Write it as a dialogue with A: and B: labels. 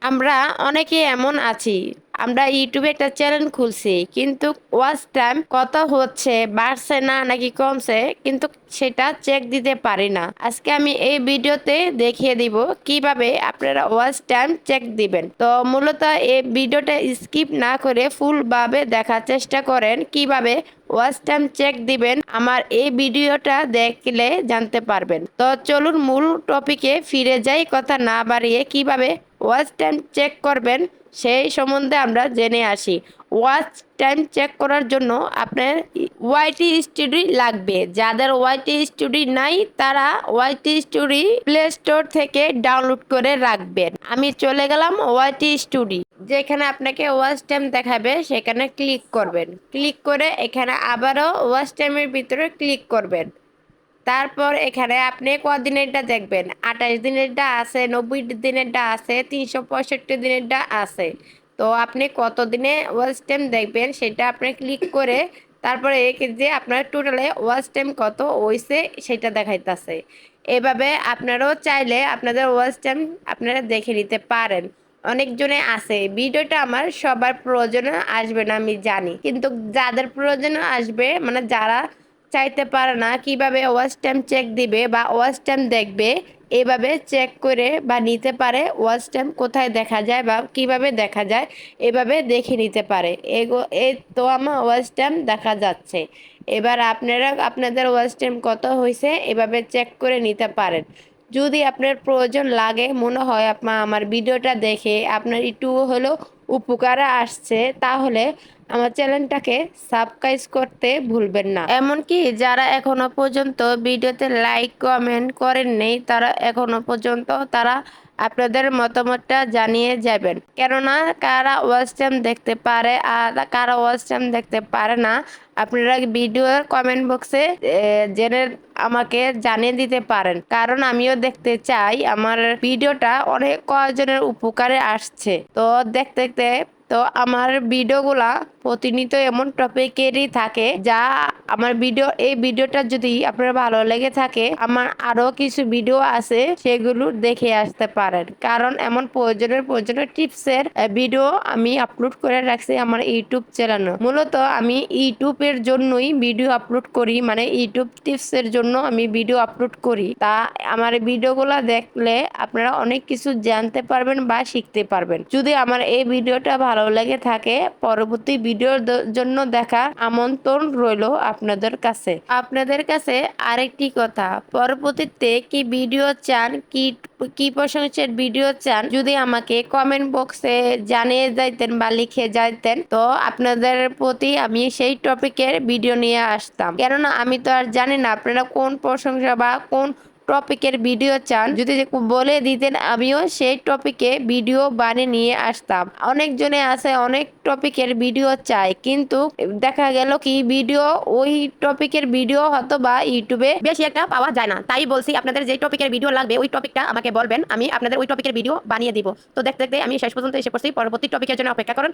A: আমরা অনেকে এমন আছি, আমরা ইউটিউবে একটা চ্যানেল খুলছি কিন্তু ওয়াচ টাইম কত হচ্ছে, বাড়ছে না নাকি কমছে, কিন্তু সেটা চেক দিতে পারি না। আজকে আমি এই ভিডিওতে দেখিয়ে দিব কিভাবে আপনারা ওয়াচ টাইম চেক দিবেন। তো মূলত এই ভিডিওটা স্কিপ না করে ফুল ভাবে দেখার চেষ্টা করেন কিভাবে ওয়াচ টাইম চেক দিবেন। আমার এই ভিডিওটা দেখলে জানতে পারবেন। তো চলুন মূল টপিকে ফিরে যাই, কথা না বাড়িয়ে কিভাবে ওয়াচ টাইম চেক করবেন সেই সম্বন্ধে আমরা জেনে আসি। ওয়াচ টাইম চেক করার জন্য আপনার ওয়াইটি স্টুডি লাগবে। যাদের ওয়াইটি স্টুডি নাই তারা ওয়াইটি স্টুডি প্লে স্টোর থেকে ডাউনলোড করে রাখবেন। আমি চলে গেলাম ওয়াইটি স্টুডি, যেখানে আপনাকে ওয়াচ টাইম দেখাবে সেখানে ক্লিক করবেন। ক্লিক করে এখানে আবারও ওয়াচ টাইমের ভিতরে ক্লিক করবেন। তারপর এখানে আপনি কদিনেরটা দেখবেন, 28 দিনেরটা আছে, 90 দিনেরটা আছে, 365 দিনেরটা আছে। তো আপনি কত দিনে ওয়াচ টাইম দেখবেন সেটা আপনি ক্লিক করে তারপরে যে আপনার টোটালে ওয়াচ টাইম কত হয়েছে সেটা দেখাইতেছে। এভাবে আপনারাও চাইলে আপনাদের ওয়াচ টাইম আপনারা দেখে নিতে পারেন। অনেকজনে আছে, ভিডিওটা আমার সবার প্রয়োজনে আসবে না আমি জানি, কিন্তু যাদের প্রয়োজনে আসবে, মানে যারা চাইতে পারে না কিভাবে ওয়াচ টাইম চেক দিবে বা ওয়াচ টাইম দেখবে, এভাবে চেক করে বা নিতে পারে ওয়াচ টাইম কোথায় দেখা যায় বা কিভাবে দেখা যায়, এভাবে দেখে নিতে পারে। এই তো আমার ওয়াচ টাইম দেখা যাচ্ছে। এবার আপনারা আপনাদের ওয়াচ টাইম কত হয়েছে এভাবে চেক করে নিতে পারেন। যদি আপনার প্রয়োজন লাগে, মনে হয় আপনার আমার ভিডিওটা দেখে আপনার একটু হলেও উপকারে আসছে, তাহলে আমার চ্যানেলটাকে সাবস্ক্রাইব করতে ভুলবেন না। এমনকি যারা এখনো পর্যন্ত ভিডিওতে লাইক কমেন্ট করেননি তারা এখনো পর্যন্ত তারা আপনাদের মতামতটা জানিয়ে যাবেন। কেননা কারা ওয়াচ টাইম দেখতে পারে আর কারা ওয়াচ টাইম দেখতে পারে না, আপনারা ভিডিওর কমেন্ট বক্সে জেনে আমাকে জানিয়ে দিতে পারেন। কারণ আমিও দেখতে চাই আমার ভিডিওটা অনেক কয়জনের উপকারে আসছে। তো দেখতে দেখতে তো আমার ভিডিওগুলা প্রতিনিয়ত এমন টপিকেরই থাকে যা আমার এই ভিডিওটা যদি আপনার ভালো লেগে থাকে, আমার আরো কিছু ভিডিও আছে সেগুলো দেখে আসতে পারেন। কারণ এমন প্রয়োজনীয় টিপসের ভিডিও আমি আপলোড করে রাখছি আমার ইউটিউব চ্যানেলে। মূলত আমি ইউটিউবের জন্যই ভিডিও আপলোড করি, মানে ইউটিউব টিপসের জন্য আমি ভিডিও আপলোড করি। তা আমার ভিডিওগুলো দেখলে আপনারা অনেক কিছু জানতে পারবেন বা শিখতে পারবেন। যদি আমার এই ভিডিওটা ভালো লেগে থাকে, পরবর্তী ভিডিওর জন্য দেখার আমন্ত্রণ রইল আপনাদের কাছে। আরেকটি কথা, পরবর্তীতে কি ভিডিও চান, কি প্রশংসার ভিডিও চান, যদি আমাকে কমেন্ট বক্সে জানিয়ে যাইতেন বা লিখে যাইতেন, তো আপনাদের প্রতি আমি সেই টপিকের ভিডিও নিয়ে আসতাম। কেননা আমি তো আর জানি না আপনারা কোন প্রশংসা বা কোন টপিকের ভিডিও চান। যদি বলে দিতেন আমিও সেই টপিকে ভিডিও বানিয়ে নিয়ে আসতাম। অনেকজনে আছে অনেক টপিকের ভিডিও চাই, কিন্তু দেখা গেল কি ভিডিও ওই টপিকের ভিডিও হয়তো বা ইউটিউবে বেশি একটা পাওয়া যায় না। তাই বলছি আপনাদের যে টপিকের ভিডিও লাগবে ওই টপিকটা আমাকে বলবেন, আমি আপনাদের ওই টপিকের ভিডিও বানিয়ে দিব। তো দেখতে দেখতে আমি শেষ পর্যন্ত এসে পড়ছি। পরবর্তী টপিকের জন্য অপেক্ষা করেন।